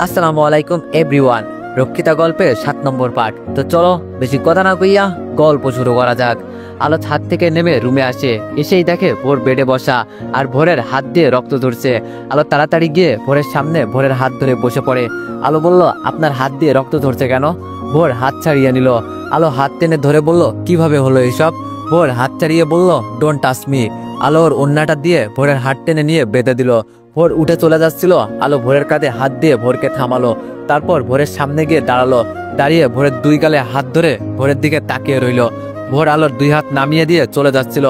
আসসালামু আলাইকুম এভরিওয়ান। রক্ষিতা গল্পের 7 নম্বর পার্ট। তো চলো বেশি কথা না কইয়া গল্প শুরু করা যাক। আলো ছাদ থেকে নেমে রুমে আসে, এসেই দেখে ভোর বেডে বসা আর ভোরের হাত দিয়ে রক্ত ঝরছে। আলো তাড়াতাড়ি গিয়ে ভোরের সামনে ভোরের হাত ধরে বসে পড়ে। আলো বলল, আপনার হাত দিয়ে রক্ত ঝরছে কেন? ভোর হাত ছাড়িয়ে নিল। আলো হাত টেনে ধরে বলল, কিভাবে হলো এসব? ভোর হাত ছাড়িয়ে বলল, ডোন্ট টাচ মি। আলোর ওন্নাটা দিয়ে ভোরের হাত টেনে নিয়ে বেঁধে দিল। ভোর উঠে চলে যাচ্ছিল, আলো ভোরের কাঁধে হাত দিয়ে ভোরকে থামালো। তারপর ভোরের সামনে গিয়ে দাঁড়ালো। দাঁড়িয়ে ভোরের দুই গালে হাত ধরে ভোরের দিকে তাকিয়ে রইল। ভোর আলোর দুই হাত নামিয়ে দিয়ে চলে যাচ্ছিল।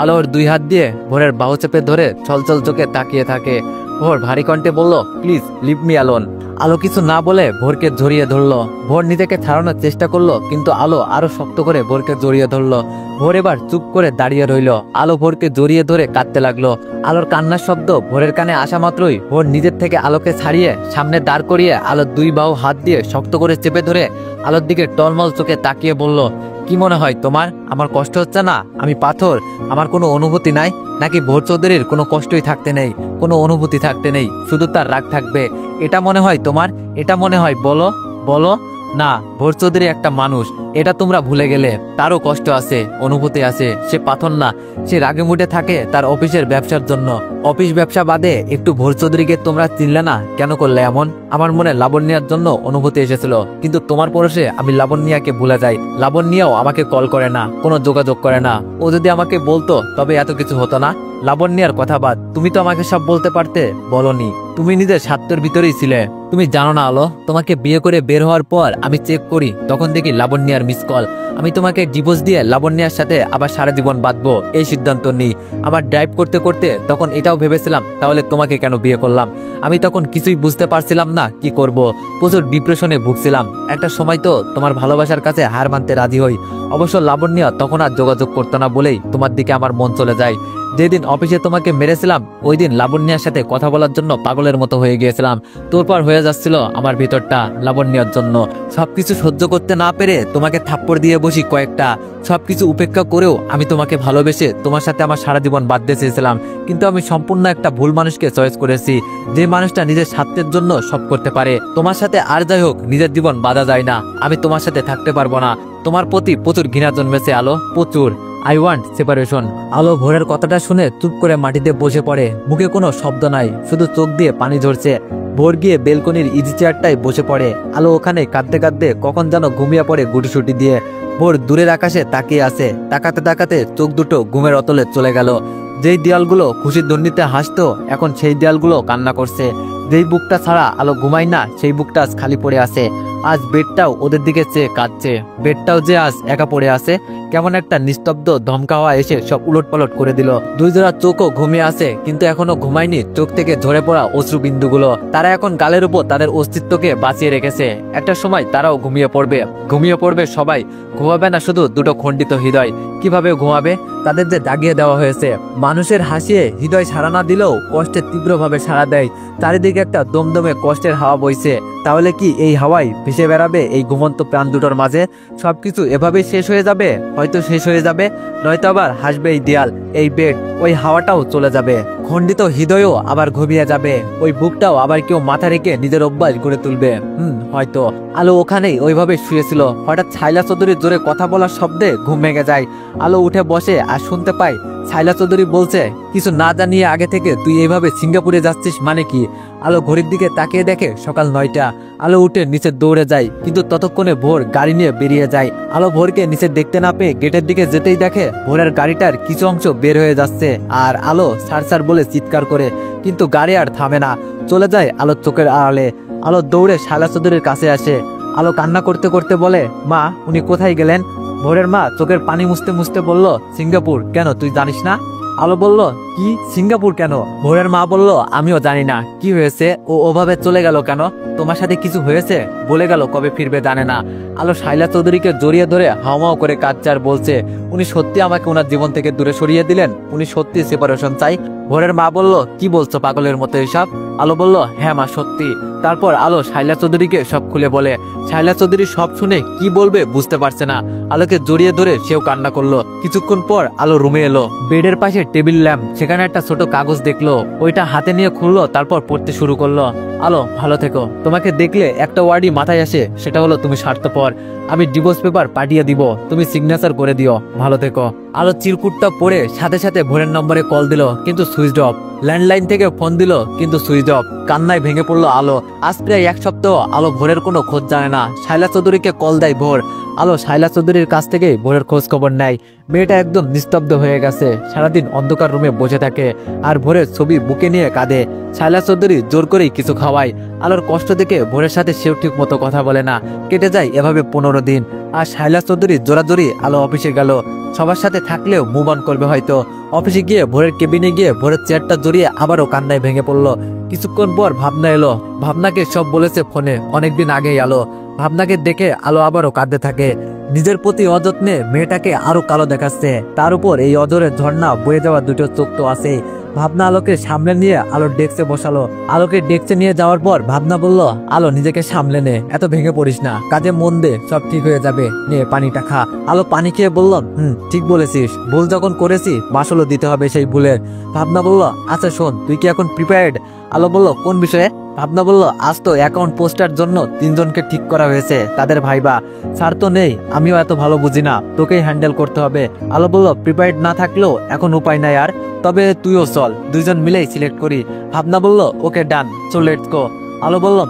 আলোর দুই হাত দিয়ে ভোরের বাহু চেপে ধরে ছলছল চোখে তাকিয়ে থাকে। ভোর ভারী কণ্ঠে বলল, প্লিজ লিভ মি অ্যালোন। আলো কিছু না বলে ভোরকে জড়িয়ে ধরলো। ভোর নিজেকে ছাড়ানোর চেষ্টা করলো, কিন্তু আলো আরো শক্ত করে ভোরকে জড়িয়ে ধরলো। ভোর এবার চুপ করে দাঁড়িয়ে রইল। আলো ভোরকে জড়িয়ে ধরে কাঁদতে লাগলো। আলোর কান্নার শব্দ ভোরের কানে আসা মাত্রই ভোর নিজের থেকে আলোকে ছাড়িয়ে সামনে দাঁড় করিয়ে আলোর দুই বাহু হাত দিয়ে শক্ত করে চেপে ধরে আলোর দিকে টলমল চোখে তাকিয়ে বলল, কি মনে হয় তোমার? আমার কষ্ট হচ্ছে না? আমি পাথর? আমার কোনো অনুভূতি নাই নাকি? ভোর চৌধুরীর কোনো কষ্টই থাকতে নেই, কোনো অনুভূতি থাকতে নেই, শুধু তার রাগ থাকবে, এটা মনে হয় তোমার? এটা মনে হয়? বলো বলো। না, ভোর চৌধুরী একটা মানুষ, এটা তোমরা ভুলে গেলে। তারও কষ্ট আছে, অনুভূতি আছে। সে পাথর না, সে রাগে মুডে থাকে তার অফিসের ব্যবসার জন্য। অফিস ব্যবসা বাদে একটু ভোর চৌধুরীকে তোমরা চিনলে না, কেন করলে এমন? আমার মনে লাবণ্যার জন্য অনুভূতি এসেছিল, কিন্তু তোমার পরশে আমি লাবণ্যাকে ভুলে যাই। লাবণ্যাও আমাকে কল করে না, কোনো যোগাযোগ করে না। ও যদি আমাকে বলতো তবে এত কিছু হতো না। লাবণ্যার কথা বাদ, তুমি তো আমাকে সব বলতে পারতে, বলনি। তুমি নিজের স্বার্থের ভিতরেই ছিলে। তুমি জানো না আলো, তোমাকে বিয়ে করে বের হওয়ার পর আমি চেক করি, তখন দেখি লাবণ্যার মিস কল। আমি তোমাকে ডিভোর্স দিয়ে লাবণ্যার সাথে আবার সারা জীবন বাঁধবো এই সিদ্ধান্ত নিই। আবার ড্রাইভ করতে করতে তখন এটাও ভেবেছিলাম, তাহলে তোমাকে কেন বিয়ে করলাম? আমি তখন কিছুই বুঝতে পারছিলাম না কি করব। প্রচুর ডিপ্রেশনে ভুগছিলাম। একটা সময় তো তোমার ভালোবাসার কাছে হার মানতে রাজি হই। অবশ্য লাবণ্য তখন আর যোগাযোগ করতো না বলেই তোমার দিকে আমার মন চলে যায়। যেদিন অফিসে তোমাকে মেরেছিলাম ওই দিন লাবণ্যার সাথে কথা বলার জন্য পাগলের মতো হয়ে গিয়েছিলাম। তোরপর হয়ে যাচ্ছিল আমার ভিতরটা লাবণ্যার জন্য। সবকিছু সহ্য করতে না পেরে তোমাকে থাপ্পড় দিয়ে বসি কয়েকটা। সবকিছু উপেক্ষা করেও আমি তোমাকে ভালোবেসে তোমার সাথে আমার সারা জীবন বাঁধতে চেয়েছিলাম, কিন্তু আমি সম্পূর্ণ একটা ভুল মানুষকে চয়েস করেছি, যে মানুষটা নিজের স্বার্থের জন্য সব করতে পারে। তোমার সাথে আর যাই হোক নিজের জীবন বাঁধা যায় না। আমি তোমার সাথে থাকতে পারবো না। তোমার প্রতি প্রচুর ঘৃণা জন্মেছে আলো, প্রচুর। I want separation. আলো ভোরের কথাটা শুনে চুপ করে মাটিতে বসে পড়ে। মুখে কোনো শব্দ নাই, শুধু চোখ দিয়ে পানি ঝরছে। ভোর গিয়ে বেলকনির ইজি চেয়ারটায় বসে পড়ে। আলো ওখানে কাঁদতে কাঁদতে কখন যেন ঘুমিয়ে পড়ে গুটিসুটি দিয়ে। ভোর দূরের আকাশে তাকিয়ে আছে। তাকাতে তাকাতে চোখ দুটো ঘুমের অতলে চলে গেল। যেই দেয়ালগুলো খুশির ধ্বনিতে হাসতো, এখন সেই দেয়ালগুলো কান্না করছে। যেই বুকটা ছাড়া আলো ঘুমায় না, সেই বুকটা আজ খালি পড়ে আছে। আজ বেডটাও ওদের দিকে চেয়ে কাঁদছে। বেডটাও যে আজ একা পড়ে আছে। কেমন একটা নিস্তব্ধ ধমকা হওয়া এসে সব উলটপালট করে দিল। দুই জোড়া চোখও ঘুমিয়ে আছে, কিন্তু এখনো ঘুমায়নি চোখ থেকে ঝরে পড়া অশ্রুবিন্দুগুলো। তারা এখন গালের উপর তাদের অস্তিত্বকে বাঁচিয়ে রেখেছে। একটা সময় তারাও ঘুমিয়ে পড়বে সবাই। ঘুমাবে না শুধু দুটো খণ্ডিত হৃদয়। কিভাবে ঘুমাবে? তাদের যে জাগিয়ে দেওয়া হয়েছে। মানুষের হাসিয়ে হৃদয় সাড়া না দিলেও কষ্টে তীব্রভাবে সাড়া দেয়। চারিদিকে একটা দমদমে কষ্টের হাওয়া বইছে। তাহলে কি এই হাওয়ায় ভেসে বেড়াবে এই ঘুমন্ত প্রাণ দুটোর মাঝে? সবকিছু এভাবেই শেষ হয়ে যাবে, হয়তো শেষ হয়ে যাবে, নয়তো আবার হাসবে এই দেয়াল, এই বেড, ওই হাওয়াটাও চলে যাবে। খণ্ডিত হৃদয়ও আবার ঘুমিয়ে যাবে। ওই বুকটাও আবার কেউ মাথা রেখে নিজের অভ্যাস গড়ে তুলবে। হয়তো। আলো ওখানেই ওইভাবে শুয়েছিল। হঠাৎ ছাইলা চৌধুরীর জোরে কথা বলার শব্দে ঘুম ভেঙে যায়। আলো উঠে বসে আর শুনতে পায় ছাইলা চৌধুরী বলছে, কিছু না জানিয়ে আগে থেকে তুই এইভাবে সিঙ্গাপুরে যাচ্ছিস মানে কি? আলো ঘড়ির দিকে তাকিয়ে দেখে সকাল 9টা। আলো উঠে নিচে দৌড়ে যায়, কিন্তু ততক্ষণে ভোর গাড়ি নিয়ে বেরিয়ে যায়। আলো ভোরকে নিচে দেখতে না পেয়ে গেটের দিকে যেতেই দেখে ভোরের গাড়িটার কিছু অংশ বের হয়ে যাচ্ছে। আর আলো সার বলে চিৎকার করে, কিন্তু গাড়ি আর থামে না, চলে যায় আলোর চোখের আড়ালে। আলো দৌড়ে শায়লা চৌধুরীর কাছে আসে। আলো কান্না করতে করতে বলে, মা, উনি কোথায় গেলেন? ভোরের মা চোখের পানি মুছতে মুছতে বলল, সিঙ্গাপুর। কেন, তুই জানিস না? আলো বলল, কি সিঙ্গাপুর কেন? ভোরের মা বলল, আমিও জানি না কি হয়েছে, ও ওভাবে চলে গেল কেন? তোমার সাথে কিছু হয়েছে? বলে গেল কবে ফিরবে জানে না। আলো শায়লা চৌধুরীকে জড়িয়ে ধরে হাওমাও করে কাঁদছে আর বলছে, উনি সত্যি আমাকে ওনার জীবন থেকে দূরে সরিয়ে দিলেন, উনি সত্যি সেপারেশন চাই। ভোরের মা বলল, কি বলছো পাগলের মতো এসব? আলো বলল, হ্যাঁ মা সত্যি। তারপর আলো শাইলা চৌধুরীকে সব খুলে বলে। শাইলা চৌধুরী সব শুনে কি বলবে বুঝতে পারছে না। আলোকে জড়িয়ে ধরে সেও কান্না করলো। কিছুক্ষণ পর আলো রুমে এলো। বেডের পাশে টেবিল ল্যাম্প, সেখানে একটা ছোট কাগজ দেখলো, ওইটা হাতে নিয়ে খুললো, তারপর পড়তে শুরু করলো। আলো ভালো থেকো, তোমাকে দেখলে একটা ওয়ার্ডই মাথায় আসে, সেটা হলো তুমি স্বার্থপর। আমি ডিভোর্স পেপার পাঠিয়ে দিব, তুমি সিগনেচার করে দিও, ভালো থেকো। আলো চিরকুটটা পড়ে সাথে সাথে ভোরের নম্বরে কল দিল, কিন্তু সুইচ অফ। ল্যান্ডলাইন থেকে ফোন দিল, কিন্তু সুইচ অফ। কান্নায় ভেঙে পড়লো আলো। আজ প্রায় এক সপ্তাহ আলো ভোরের কোনো খোঁজ জানে না। শাইলা চৌধুরীকে কল দেয় ভোর। আলো শাইলা চৌধুরীর কাছ থেকে ভোরের খোঁজ খবর নেয়। মেয়েটা একদম নিস্তব্ধ হয়ে গেছে, সারাদিন অন্ধকার রুমে বসে থাকে আর ভোরের ছবি বুকে নিয়ে কাঁদে। শাইলা চৌধুরী জোর করেই কিছু খাওয়ায়। আলোর কষ্ট দেখে ভোরের সাথে সেও ঠিক মতো কথা বলে না। কেটে যায় এভাবে 15 দিন। আর শাইলা চৌধুরী জোরাজোরি আলো অফিসে গেল। সবার সাথে থাকলেও মুভ অন করবে হয়তো। অফিসে গিয়ে ভোরের কেবিনে গিয়ে ভোরের চেয়ারটা জড়িয়ে আবারও কান্নায় ভেঙে পড়লো। কিছুক্ষণ পর ভাবনা এলো। ভাবনাকে সব বলেছে ফোনে অনেকদিন আগেই আলো। ভাবনাকে দেখে আলো আবারও কাঁদতে থাকে। নিজের প্রতি অযত্নে মেয়েটাকে আরো কালো দেখাচ্ছে। তার উপর এই অজরের ঝর্ণা বয়ে যাওয়া দুটো চোখ তো আছে। ভাবনা আলোকে সামলে নিয়ে আলোর ডেস্কে বসালো। আলোকে ডেস্কে নিয়ে যাওয়ার পর ভাবনা বলল, আলো নিজেকে সামলে নে, এত ভেঙে পড়িস না, কাজে মন দে, সব ঠিক হয়ে যাবে, নে পানিটা খা। আলো পানি খেয়ে বলল, ঠিক বলেছিস, ভুল যখন করেছি মাসুলও দিতে হবে সেই ভুলের। ভাবনা বলল, আচ্ছা শোন, তুই কি এখন প্রিপেয়ার্ড? আলো বলল, কোন বিষয়ে? ভাবনা বলল, আজ তো অ্যাকাউন্ট পোস্টার জন্য 3 জনকে ঠিক করা হয়েছে, তাদের ভাইবা। স্যার তো নেই, আমিও এত ভালো বুঝি না, তোকেই হ্যান্ডেল করতে হবে। আলো বলল, প্রিপেয়ার্ড না থাকলেও এখন উপায় নাই আর, তবে তুইও চল, 2 জন মিলেই সিলেক্ট করি। ভাবনা বলল, ওকে ডান, চল লেটস গো। আলো বলল,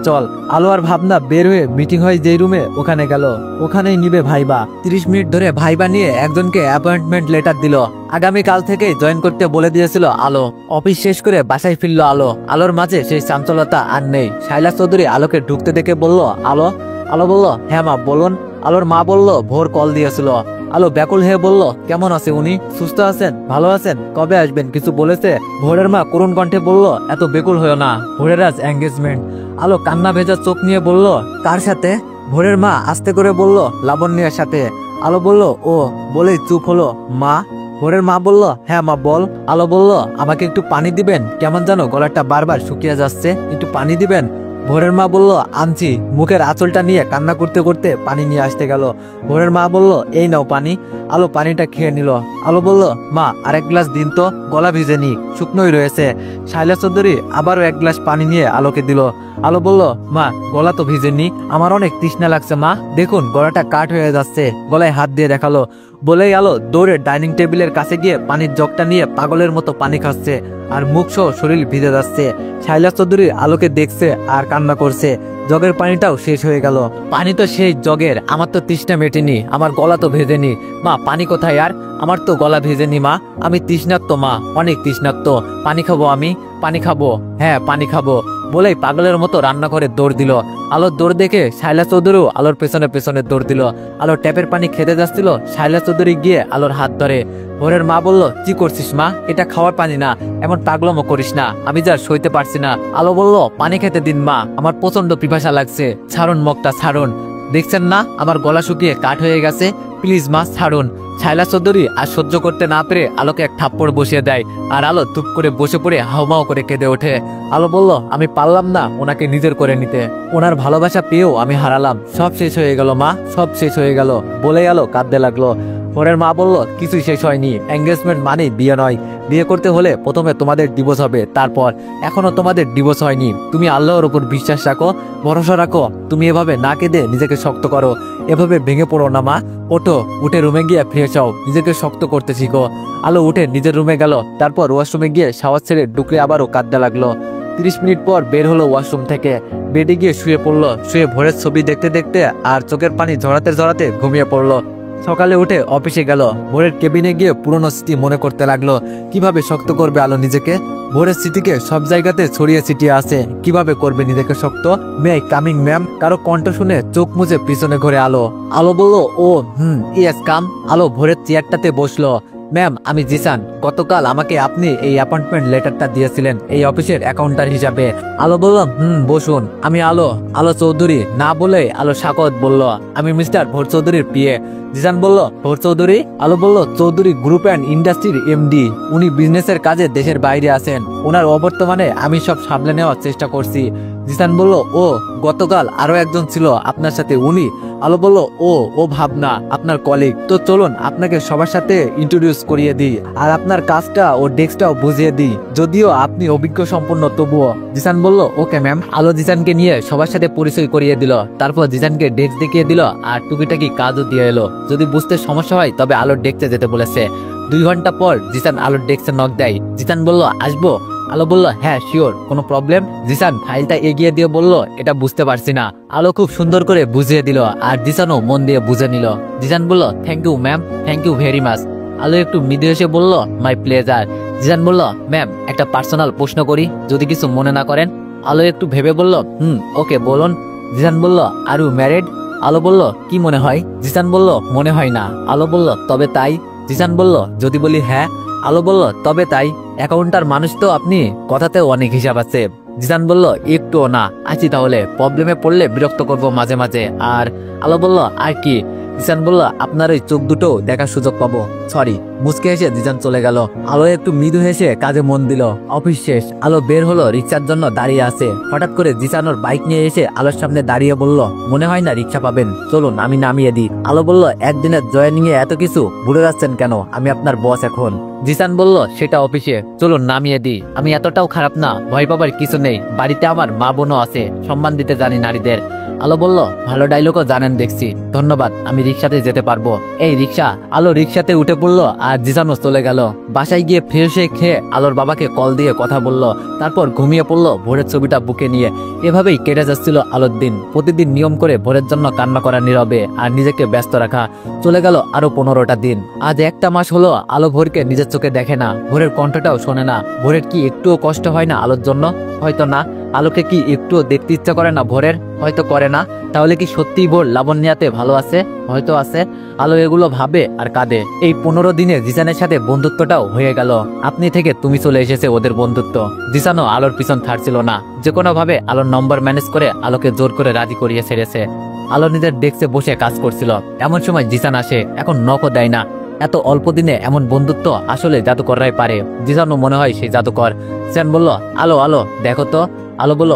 চল। আলো আর ভাবনা বের হয়ে মিটিং হয় যেই রুমে, ওখানে গেল। ওখানেই নিবে ভাইবা। 30 মিনিট ধরে ভাইবা নিয়ে একজনকে অ্যাপয়েন্টমেন্ট লেটার দিল। আগামীকাল থেকে জয়েন করতে বলে দিয়েছিল আলো। অফিস শেষ করে বাসায় ফিরল আলো। আলোর মাঝে সেই চাঞ্চলতা আর নেই। শাইলা চৌধুরী আলোকে ঢুকতে দেখে বলল, আলো। আলো বলল, হ্যাঁ মা বলুন। আলোর মা বলল, ভোর কল দিয়েছিল। আলো ব্যাকুল হয়ে বলল, কেমন আছে উনি? সুস্থ আছেন? ভালো আছেন? কবে আসবেন কিছু বলেছে? ভোরের মা করুণ কণ্ঠে বলল, এত বেকুল হয়েও না, ভোরের আজ এঙ্গেজমেন্ট। আলো কান্না ভেজা চোখ নিয়ে বলল, কার সাথে? ভোরের মা আস্তে করে বলল, লাবণ্যের সাথে। আলো বলল, ও বলেই চুপ হলো। মা? ভোরের মা বলল, হ্যাঁ মা বল। আলো বলল, আমাকে একটু পানি দিবেন, কেমন জানো গলাটা বারবার শুকিয়ে যাচ্ছে, একটু পানি দিবেন। ভোরের মা বলল, আনছি। মুখের আঁচলটা নিয়ে কান্না করতে করতে পানি নিয়ে আসতে গেল। ভোরের মা বলল, এই নাও পানি। আলো পানিটা খেয়ে নিল। আলো বলল, মা আরেক গ্লাস দিন তো, গলা ভিজেনি, শুকনোই রয়েছে। শাইলা চৌধুরী আবারও 1 গ্লাস পানি নিয়ে আলোকে দিল। আলো বলল, মা গলা তো ভিজেনি, আমার অনেক তৃষ্ণা লাগছে মা, দেখুন গলাটা কাঠ হয়ে যাচ্ছে। গলায় হাত দিয়ে দেখালো। বলেই আলো দৌড়ে ডাইনিং টেবিলের কাছে গিয়ে পানির জগটা নিয়ে পাগলের মতো পানি খাচ্ছে আর মুখ সহ শরীর ভিজে যাচ্ছে। শাইলা চৌধুরী আলোকে দেখছে আর কান্না করছে। জগের পানিটাও শেষ হয়ে গেল। পানি তো সেই জগের, আমার তো তৃষ্ণা মেটেনি, আমার গলা তো ভেজেনি। মা পানি কোথায় আর? আমার তো গলা ভেজেনি মা, আমি তৃষ্ণার্ত মা, অনেক তৃষ্ণার্ত। পানি খাবো আমি, পানি খাবো, হ্যাঁ পানি খাবো বলেই পাগলের মতো রান্না করে দৌড় দিল। আলোর দৌড় দেখে শাইলা চৌধুরীও আলোর পেছনে পেছনে দৌড় দিল। আলো ট্যাপের পানি খেতে যাচ্ছিল, শাইলা চৌধুরী গিয়ে আলোর হাত ধরে। ভোরের মা বলল, কি করছিস মা, এটা খাওয়ার পানি না, এমন পাগলমো করিস না, আমি যা সইতে পারছি না। আলো বলল, পানি খেতে দিন মা, আমার প্রচন্ড পিপাসা লাগছে, ছাড়ুন মগটা ছাড়ুন, দেখছেন না আমার গলা শুকিয়ে কাঠ হয়ে গেছে, প্লিজ মা ছাড়ুন। শাইলা চৌধুরী আর সহ্য করতে না পেরে আলোকে এক থাপ্পড় বসিয়ে দেয় আর আলো চুপ করে বসে পড়ে হাউমাউ করে কেঁদে ওঠে। আলো বলল, আমি পারলাম না ওনাকে নিজের করে নিতে, ওনার ভালোবাসা পেয়েও আমি হারালাম, সব শেষ হয়ে গেল মা, সব শেষ হয়ে গেল বলেই আলো কাঁদতে লাগলো। ভোরের মা বলল, কিছুই শেষ হয়নি, এঙ্গেজমেন্ট মানে বিয়ে নয়, বিয়ে করতে হলে প্রথমে তোমাদের ডিভোর্স হবে, তারপর। এখনো তোমাদের ডিভোর্স হয়নি, তুমি আল্লাহর উপর বিশ্বাস রাখো, ভরসা রাখো, তুমি এভাবে না কেঁদে নিজেকে শক্ত করো, এভাবে ভেঙে পড়ো না মা, ওঠো, উঠে রুমে গিয়ে ফ্রেশ হও, নিজেকে শক্ত করতে শিখো। আলো উঠে নিজের রুমে গেল, তারপর ওয়াশরুমে গিয়ে শাওয়ার ছেড়ে ঢুকলে আবারও কাঁদতে লাগলো। 30 মিনিট পর বের হলো ওয়াশরুম থেকে, বেডে গিয়ে শুয়ে পড়লো। শুয়ে ভোরের ছবি দেখতে দেখতে আর চোখের পানি ঝরাতে ঝরাতে ঘুমিয়ে পড়লো। সকালে উঠে অফিসে গেল। ভোরের কেবিনে গিয়ে পুরনো স্মৃতি মনে করতে লাগলো। কিভাবে শক্ত করবে আলো নিজেকে? ভোরের স্মৃতিকে সব জায়গাতে ছড়িয়ে ছিটিয়ে আছে, কিভাবে করবে নিজেকে শক্ত? May I coming ma'am? কারো কণ্ঠ শুনে চোখ মুছে পিছনে ঘুরে আলো। আলো বলল, ও ইয়েস কাম। আলো ভোরের চেয়ারটাতে বসলো। ম্যাম আমি জিসান, গতকাল আমাকে আপনি এই অ্যাপয়েন্টমেন্ট লেটারটা দিয়েছিলেন এই অফিসের অ্যাকাউন্টার হিসাবে। আলো বলল বসুন। আমি আলো চৌধুরী না বলে আলো স্বাগত বলল, আমি মিস্টার ভোর চৌধুরীর পিএ। জিসান বলল ভোর চৌধুরী? আলো বলল চৌধুরী গ্রুপ অ্যান্ড ইন্ডাস্ট্রির এমডি। উনি বিজনেসের কাজে দেশের বাইরে আছেন, ওনার অবর্তমানে আমি সব সামলে নেওয়ার চেষ্টা করছি। জিসান বলল ও গতকাল আরো একজন ছিল আপনার সাথে, উনি? আলো বলল ও ভাবনা, আপনার কলিগ। তো চলুন আপনাকে সবার সাথে ইন্ট্রোডিউস করিয়ে দিই আর আপনার কাজটা ও ডেস্কটাও বুঝিয়ে দিই, যদিও আপনি অভিজ্ঞ সম্পন্ন তবুও। জিসান বলল ওকে ম্যাম। আলো জিসানকে নিয়ে সবার সাথে পরিচয় করিয়ে দিল, তারপর জিসানকে ডেস্ক দেখিয়ে দিল আর টুকিটাকি কাজও দিয়ে এলো। যদি বুঝতে সমস্যা হয় তবে আলোর ডেস্কে যেতে বলেছে। 2 ঘন্টা পর জিসান আলোর ডেস্কে নক দেয়। জিসান বলল আসবো? আলো বলল হ্যাঁ শিওর, কোনো প্রবলেম? জিসান ফাইলটা এগিয়ে দিয়ে বলল এটা বুঝতে পারছি না। আলো খুব সুন্দর করে বুঝিয়ে দিল আর জিসানও মন দিয়ে বুঝে নিল। জিসান বলল thank you ma'am, thank you very much. আলো একটু মৃদু এসে বলল মাই প্লেজার। জিসান বলল ম্যাম একটা পার্সোনাল প্রশ্ন করি, যদি কিছু মনে না করেন। আলো একটু ভেবে বলল ওকে বলুন। জিসান বলল আর ইউ ম্যারিড? আলো বলল কি মনে হয়? জিসান বলল মনে হয় না। আলো বলল তবে তাই? জিসান বলল যদি বলি হ্যাঁ? আলো বলল তবে তাই। অ্যাকাউন্টার মানুষ তো আপনি, কথাতেও অনেক হিসাব আছে। জিসান বলল একটুও না। আছি তাহলে, প্রবলেমে পড়লে বিরক্ত করব মাঝে মাঝে। আর আলো বলল আর কি? জিসান বলল আপনার ওই চোখ দুটো দেখার সুযোগ পাবো। সরি। মুচকে হেসে জিসান চলে গেল। আলো একটু মৃদু হেসে কাজে মন দিল। অফিস শেষ, আলো বের হলো, রিক্সার জন্য দাঁড়িয়ে আছে। হঠাৎ করে জিসান ওর বাইক নিয়ে এসে আলোর সামনে দাঁড়িয়ে বলল মনে হয় না রিক্সা পাবেন, চলুন আমি নামিয়ে দিই। আলো বলল একদিনের জয়েনিং এ এত কিছু ভুলে যাচ্ছেন কেন? আমি আপনার বস এখন। জিসান বলল সেটা অফিসে, চলুন নামিয়ে দিই। আমি এতটাও খারাপ না, ভয় পাবার কিছু নেই। বাড়িতে আমার মা বোনও আছে, সম্মান দিতে জানি নারীদের। আলো বলল ভালো ডায়লগও জানেন দেখছি, ধন্যবাদ, আমি রিক্সাতে যেতে পারবো। এই রিক্সা। আলো রিক্সাতে উঠে পড়লো আর জিসানও চলে গেল। বাসায় গিয়ে ফ্রেশ হয়ে খেয়ে আলোর বাবাকে কল দিয়ে কথা বলল, তারপর ঘুমিয়ে পড়লো ভোরের ছবিটা বুকে নিয়ে। এভাবেই কেটে যাচ্ছিল আলোর দিন। প্রতিদিন নিয়ম করে ভোরের জন্য কান্না করা নীরবে আর নিজেকে ব্যস্ত রাখা। চলে গেল আরো 15টা দিন। আজ 1টা মাস হলো আলো ভোরকে নিজের চোখে দেখে না, ভোরের কণ্ঠটাও শোনে না। ভোরের কি একটুও কষ্ট হয় না আলোর জন্য? হয়তো না। আলোকে কি একটুও দেখতে ইচ্ছা করে না ভোরের? হয়তো করে না। তাহলে কি সত্যিই ভোর লাবণ্যাতে ভালো আছে? হয়তো আছে। আলো এগুলো ভাবে আর কাঁদে। এই 15 দিনে জিসানের সাথে বন্ধুত্বটাও হয়ে গেল। আপনি থেকে তুমি চলে এসেছে ওদের বন্ধুত্ব। জিসানও আলোর পিছন ছাড়ছিল না, যে কোনো ভাবে আলোর নম্বর ম্যানেজ করে আলোকে জোর করে রাজি করিয়ে ছেড়েছে। আলো নিজের ডেস্কে বসে কাজ করছিল, এমন সময় জিসান আসে। এখন নকও দেয় না। এত অল্প দিনে এমন বন্ধুত্ব আসলে জাদুকররাই পারে। জিসানও মনে হয় সেই জাদুকর। জিসান বলল আলো দেখো তো। আলো বলল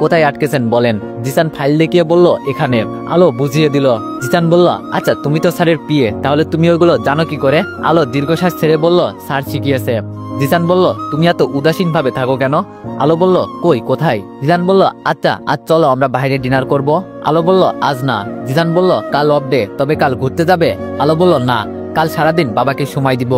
কোথায় আটকেছেন বলেন। জিসান ফাইল দেখিয়ে বলল এখানে। আলো বুঝিয়ে দিল। জিসান বলল আচ্ছা তুমি তো স্যারের পিএ, তাহলে তুমি ওইগুলো জানো কি করে? আলো দীর্ঘশ্বাস ছেড়ে বলল স্যার শিখিয়েছে। জিসান বলল তুমি এত উদাসীন ভাবে থাকো কেন? আলো বলল কই কোথায়? জিসান বলল আচ্ছা আজ চলো আমরা বাইরে ডিনার করব। আলো বলল আজ না। জিসান বলল কাল অফ ডে, তবে কাল ঘুরতে যাবে? আলো বলল না, কাল সারাদিন বাবাকে সময় দিব।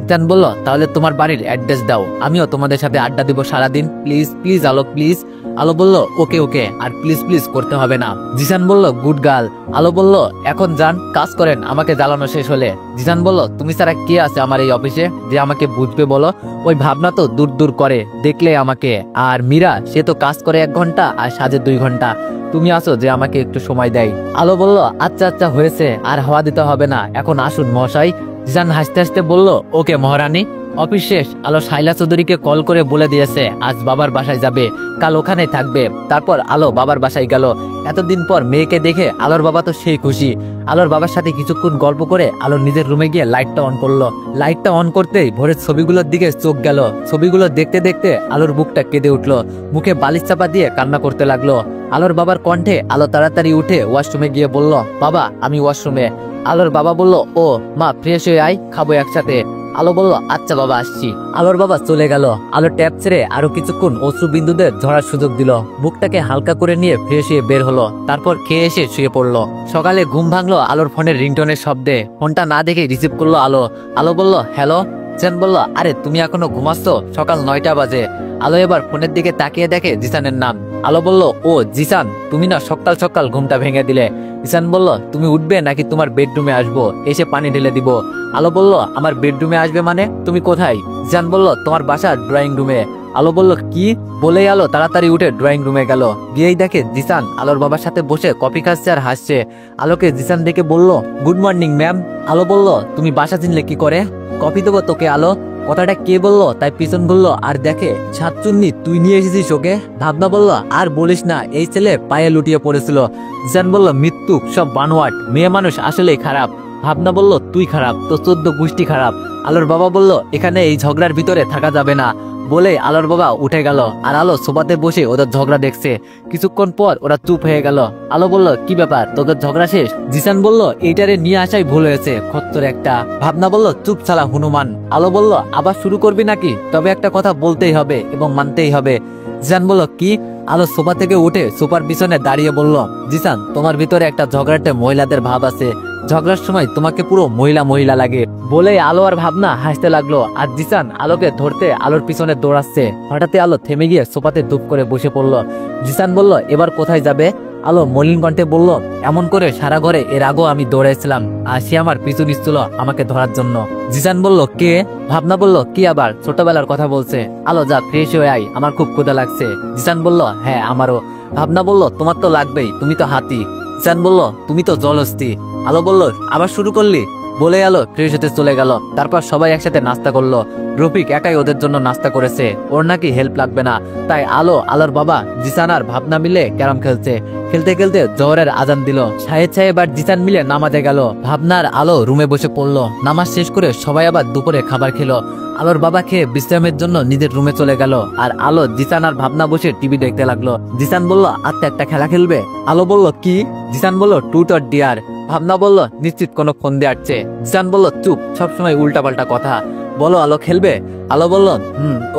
জিসান বলল তাহলে তোমার বাড়ির অ্যাড্রেস দাও, আমিও তোমাদের সাথে আড্ডা দিব সারাদিন। প্লিজ প্লিজ আলো প্লিজ। আলো বলল ওকে আর প্লিজ প্লিজ করতে হবে না। জিসান বলল গুড গার্ল। আলো বলল এখন যান, কাজ করেন, আমাকে জ্বালানো শেষ হলে। জিসান বলল তুমি ছাড়া কে আছে আমার এই অফিসে যে আমাকে বুঝবে বলো? ওই ভাবনা তো দূর দূর করে দেখলে আমাকে। আর মীরা, সে তো কাজ করে 1 ঘন্টা আর সাজে 2 ঘন্টা। তুমি আসো যে আমাকে একটু সময় দেয়। আলো বলল আচ্ছা হয়েছে, আর হাওয়া দিতে হবে না, এখন আসুন মহাশয়। জিসান হাসতে হাসতে বলল ওকে মহারানী। অফিস শেষ। আলো শাইলা চৌধুরীকে কল করে বলে দিয়েছে আজ বাবার বাসায় যাবে, কাল ওখানে থাকবে। তারপর আলো বাবার বাসায় গেল। এতদিন পর মেয়েকে দেখে আলোর বাবা তো সেই খুশি। আলোর বাবার সাথে কিছুক্ষণ গল্প করে আলো নিজের রুমে গিয়ে লাইটটা অন করলো। লাইটটা অন করতেই ভোরের ছবিগুলোর দিকে চোখ গেল। ছবিগুলো দেখতে দেখতে আলোর বুকটা কেঁদে উঠলো। মুখে বালিশ চাপা দিয়ে কান্না করতে লাগলো। আলোর বাবার কণ্ঠে আলো তাড়াতাড়ি উঠে ওয়াশরুমে গিয়ে বলল বাবা আমি ওয়াশরুমে। আলোর বাবা বলল ও মা ফ্রেশ হয়ে আয়, খাবো একসাথে। আলো বলল আচ্ছা বাবা আসছি। আলোর বাবা চলে গেল। আলো ট্যাপ ছেড়ে আরো কিছুক্ষণ অশ্রু বিন্দুদের ঝরার সুযোগ দিল। বুকটাকে হালকা করে নিয়ে ফ্রেশ হয়ে বের হলো। তারপর খেয়ে এসে শুয়ে পড়লো। সকালে ঘুম ভাঙলো আলোর ফোনের রিংটোনের শব্দে। ফোনটা না দেখে রিসিভ করলো আলো। আলো বলল হ্যালো। জিসান বলল আরে তুমি এখনো ঘুমাচ্ছ? সকাল 9টা বাজে। আলো এবার ফোনের দিকে তাকিয়ে দেখে জিসানের নাম। আলো বলল ও জিসান, তুমি না সকাল সকাল ঘুমটা ভেঙে দিলে। জিসান বলল তুমি উঠবে নাকি তোমার বেডরুমে আসবো, এসে পানি ঢেলে দিব? আলো বলল আমার বেডরুমে আসবে মানে? তুমি কোথায়? জিসান বলল তোমার বাসার ড্রয়িং রুমে। আলো বলল কি বলেই আলো তাড়াতাড়ি উঠে ড্রয়িং রুমে গেল। গিয়েই দেখে জিসান আলোর বাবার সাথে বসে কফি খাচ্ছে আর হাসছে। আলোকে জিসান দেখে বলল, গুড মর্নিং ম্যাম। আলো বলল, তুমি বাসা চিনলে কি করে? কফি দেবো তোকে আলো। কথাটা কে বললো তাই পিছন ঘুরলো আর দেখে সাতচুন্নি তুই নিয়ে এসেছিস ওকে। ভাবনা বলল, আর বলিস না, এই ছেলে পায়ে লুটিয়ে পড়েছিল। জিসান বলল, মৃত্যু সব বানোয়াট, মেয়ে মানুষ আসলেই খারাপ। ভাবনা বলল, তুই খারাপ, তো 14 গোষ্ঠী খারাপ। আলোর বাবা বলল, এখানে এই ঝগড়ার ভিতরে থাকা যাবে না। বলে আলোর বাবা উঠে গেল আর আলো সোফাতে বসে ওদের ঝগড়া দেখছে। কিছুক্ষণ পর ওরা চুপ হয়ে গেল। আলো বলল, কি ব্যাপার, তোদের ঝগড়া শেষ? জিসান বলল, এইটারে নিয়ে আসাই ভুল হয়েছে, খচ্চর একটা। ভাবনা বলল, চুপ শালা হনুমান। আলো বলল, আবার শুরু করবি নাকি? তবে একটা কথা বলতেই হবে এবং মানতেই হবে। জিসান বলল, কি? আলো সোফা থেকে উঠে সোফার পিছনে দাঁড়িয়ে বলল, জিসান তোমার ভিতরে একটা ঝগড়াটে মহিলাদের ভাব আছে, ঝগড়ার সময় তোমাকে পুরো মহিলা মহিলা লাগে। বলে আলো আর ভাবনা হাসতে লাগলো আর জিসান আলোকে ধরতে আলোর পিছনে দৌড়াচ্ছে। হঠাৎ আলো থেমে গিয়ে সোফাতে ধূপ করে বসে পড়লো। জিসান বলল, এবার কোথায় যাবে? আলো মলিন কণ্ঠে বলল, এমন করে সারা ঘরে এর আগেও আমি দৌড়াইছিলাম আর সে আমার পিছু নিচ্ছিল আমাকে ধরার জন্য। জিসান বলল, কে? ভাবনা বলল, কি আবার ছোটবেলার কথা বলছে। আলো যা ফ্রেশ হয়ে আয়, আমার খুব ক্ষুধা লাগছে। জিসান বলল, হ্যাঁ আমারও। ভাবনা বলল, তোমার তো লাগবেই, তুমি তো হাতি। জিসান বলল, তুমি তো জলহস্তি। আলো বলল, আবার শুরু করলি? বলে আলো ফ্রেশ হতে চলে গেল। তারপর সবাই একসাথে নাস্তা করলো। রফিক একাই ওদের জন্য নাস্তা করেছে, ওর নাকি হেল্প লাগবে না। তাই আলো, আলোর বাবা, জিসান আর ভাবনা মিলে ক্যারাম খেলছে। খেলতে খেলতে জোহরের আজান দিল। শাহেদ সাহেব আর জিসান মিলে নামাজে গেল। ভাবনার আলো রুমে বসে পড়লো। নামাজ শেষ করে সবাই আবার দুপুরে খাবার খেলো। আলোর বাবা খেয়ে বিশ্রামের জন্য নিজের রুমে চলে গেল আর আলো, জিসান আর ভাবনা বসে টিভি দেখতে লাগলো। জিসান বলল, আচ্ছা একটা খেলা খেলবে? আলো বলল, কি? জিসান বলল, ট্রুথ অর ডিয়ার। ভাবনা বলল, নিশ্চিত কোনো ফোন দিয়ে আসছে। জিসান বলল, চুপ, সবসময় উল্টাপাল্টা কথা বলো। আলো খেলবে? আলো বলল,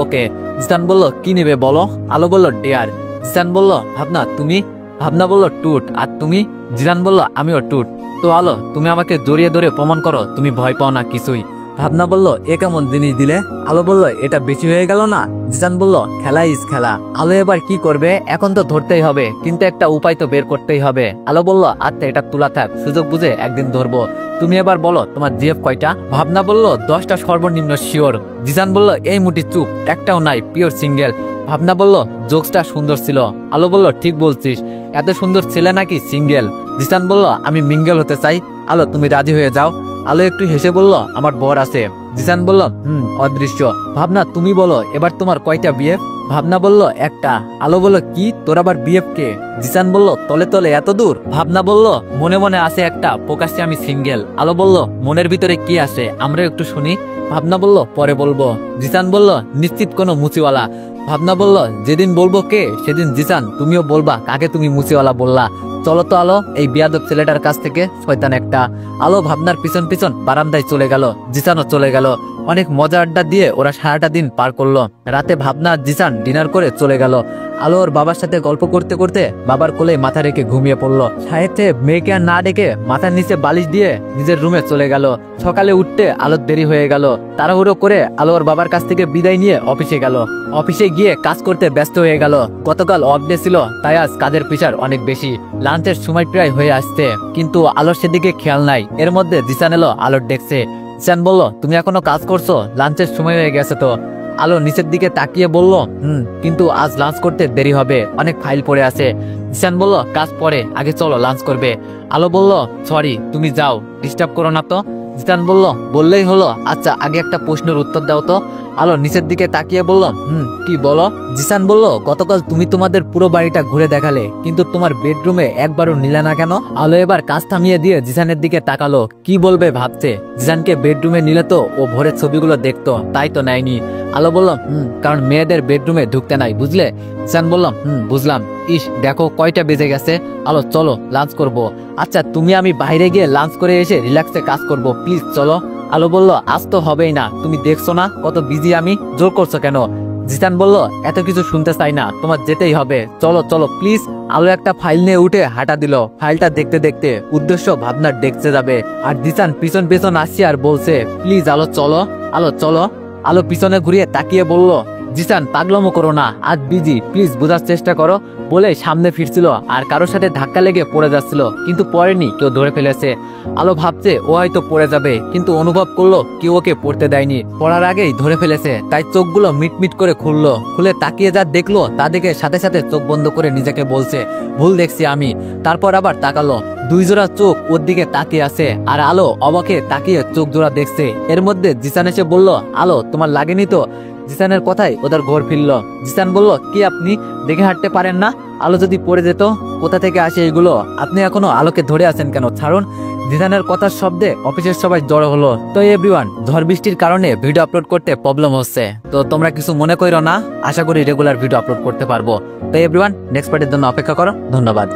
ওকে। জিসান বলল, কি নেবে বলো? আলো বলল, ডিয়ার। জিসান বলল, ভাবনা তুমি? ভাবনা বলল, টুট। আর তুমি? জিসান বলল, আমিও টুট। তো আলো, তুমি আমাকে জড়িয়ে ধরে প্রমাণ করো তুমি ভয় পাও না কিছুই। ভাবনা বলল, এ কেমন জিনিস দিলে? আলো বলল, এটা বেশি হয়ে গেল না? জিসান বলল, খেলা ইজ খেলা। আলো এবার কি করবে? এখন তো ধরতেই হবে, কিন্তু একটা উপায় তো বের করতেই হবে। আলো বলল, আচ্ছা এটা তুলা থাক, সুযোগ বুঝে একদিন ধরবো। তুমি এবার বলো তোমার জিএফ কয়টা? ভাবনা বলল, 10টা সর্বনিম্ন শিওর। জিসান বলল, এই মুটি চুপ, একটাও নাই, পিওর সিঙ্গেল। ভাবনা বলল, জোকসটা সুন্দর ছিল। আলো বলল, ঠিক বলছিস, এত সুন্দর ছেলে নাকি সিঙ্গেল? জিসান বলল, আমি মিঙ্গেল হতে চাই। আলো তুমি রাজি হয়ে যাও। আলো একটু হেসে বলল, আমার বর আছে। জিসান বলল, অদৃশ্য। ভাবনা তুমি বলো এবার তোমার কয়টা বিএফ? ভাবনা বলল, একটা। আলো বলল, কি, তোর আবার বিএফ কে? জিসান বলল, তলে তলে এত দূর। ভাবনা বলল, মনে মনে আছে একটা, প্রকাশ্যে আমি সিঙ্গেল। আলো বলল, মনের ভিতরে কি আছে আমরা একটু শুনি। ভাবনা বলল, পরে বলবো। জিসান বলল, নিশ্চিত কোনো মুচিওয়ালা। ভাবনা বলল, যেদিন বলবো কে সেদিন জিসান তুমিও বলবা কাকে তুমি মুচিওয়ালা বললা। চলো তো আলো এই বিয়াদব ছেলেটার কাছ থেকে, শয়তান একটা। আলো ভাবনার পিছন পিছন বারান্দায় চলে গেল। জিসানও চলে গেল। অনেক মজা আড্ডা দিয়ে ওরা সারাটা দিন পার করলো। রাতে ভাবনা আর জিসান ডিনার করে চলে গেল। আলো ওর বাবার সাথে গল্প করতে করতে বাবার কোলে মাথা রেখে ঘুমিয়ে পড়লো। সাহেব মেয়েকে আর না ডেকে মাথার নিচে বালিশ দিয়ে নিজের রুমে চলে গেল। সকালে উঠতে আলোর দেরি হয়ে গেল। তাড়াহুড়ো করে আলো ওর বাবার কাছ থেকে বিদায় নিয়ে অফিসে গেল। অফিসে গিয়ে কাজ করতে ব্যস্ত হয়ে গেল। গতকাল অফ ডে ছিল, তাই আজ কাজের প্রেশার অনেক বেশি। লাঞ্চের সময় প্রায় হয়ে আসছে, কিন্তু আলোর সেদিকে খেয়াল নাই। এর মধ্যে জিসান এলো আলোর ডেস্কে। জিসান বলল, তুমি এখনো কাজ করছো? লাঞ্চের সময় হয়ে গেছে তো। আলো নিচের দিকে তাকিয়ে বলল, কিন্তু আজ লাঞ্চ করতে দেরি হবে, অনেক ফাইল পড়ে আছে। জিসান বলল, কাজ পরে, আগে চলো লাঞ্চ করবে। আলো বলল, সরি, তুমি যাও, ডিস্টার্ব করো না তো। জিসান বলল, বললেই হলো। আচ্ছা আগে একটা প্রশ্নের উত্তর দাও তো। আলো নিচের দিকে তাকিয়ে বলল, কি বলো? জিসান বলল, গতকাল তুমি তোমাদের পুরো বাড়িটা ঘুরে দেখালে, কিন্তু তোমার বেডরুমে একবারও নিলে না কেন? আলো এবার কাজ থামিয়ে দিয়ে জিসানের দিকে তাকালো, কি বলবে ভাবছে। জিসানকে বেডরুমে নিলে তো ও ভোরের ছবিগুলো দেখতো, তাই তো নেয়নি। আলো বলল, কারণ মেয়েদের বেডরুমে ঢুকতে নাই, বুঝলে? জিসান বলল, বুঝলাম। ইস, দেখো কয়টা বেজে গেছে। আলো চলো লাঞ্চ করব। আচ্ছা তুমি আমি বাইরে গিয়ে লাঞ্চ করে এসে রিল্যাক্সে কাজ করব, প্লিজ চলো। আলো বলল, আজ তো হবেই না, তুমি দেখছো না কত বিজি আমি, জোর করছো কেন? জিসান বলল, এত কিছু শুনতে চাই না, তোমার যেতেই হবে, চলো চলো প্লিজ। আলো একটা ফাইল নিয়ে উঠে হাঁটা দিল। ফাইলটা দেখতে দেখতে উদ্দেশ্য ভাবনার ডেস্কে যাবে, আর জিসান পিছন পিছন আসছে আর বলছে, প্লিজ আলো চলো। আলো চলো। আলো পিছনে ঘুরিয়ে তাকিয়ে বলল, জিসান পাগলামো করো না, আজ বিজি, প্লিজ বোঝার চেষ্টা করো। বলে সামনে ফিরছিল আর কারোর সাথে ধাক্কা লেগে পড়ে যাচ্ছিল, কিন্তু পড়েনি, কেউ ধরে ফেলেছে। আলো ভাবছে ও হয়তো পড়ে যাবে, কিন্তু অনুভব করলো কেউ ওকে পড়তে দেয়নি, পড়ার আগেই ধরে ফেলেছে। তাই চোখগুলো মিটমিট করে খুললো, খুলে তাকিয়ে যা দেখলো তা দেখে সাথে সাথে চোখ বন্ধ করে নিজেকে বলছে ভুল দেখছি আমি। তারপর আবার তাকালো, দুই জোড়া চোখ ওর দিকে তাকিয়ে আছে, আর আলো অবাকে তাকিয়ে চোখ জোড়া দেখছে। এর মধ্যে জিসান এসে বলল, আলো তোমার লাগেনি তো? জিসানের কথাই ওদের ঘর ফিরল। জিসান বলল, কি আপনি দেখে হাঁটতে পারেন না? আলো যদি পড়ে যেত? কোথা থেকে আসে এগুলো? আপনি এখনো আলোকে ধরে আছেন কেন? ছাড়ুন। জিসানের কথার শব্দে অফিসের সবাই জড়ো হলো। তো এভরিওয়ান, ঝড় বৃষ্টির কারণে ভিডিও আপলোড করতে প্রবলেম হচ্ছে, তো তোমরা কিছু মনে করো না। আশা করি রেগুলার ভিডিও আপলোড করতে পারবো। তো এভরিওয়ান, নেক্সট পার্টের জন্য অপেক্ষা করো। ধন্যবাদ।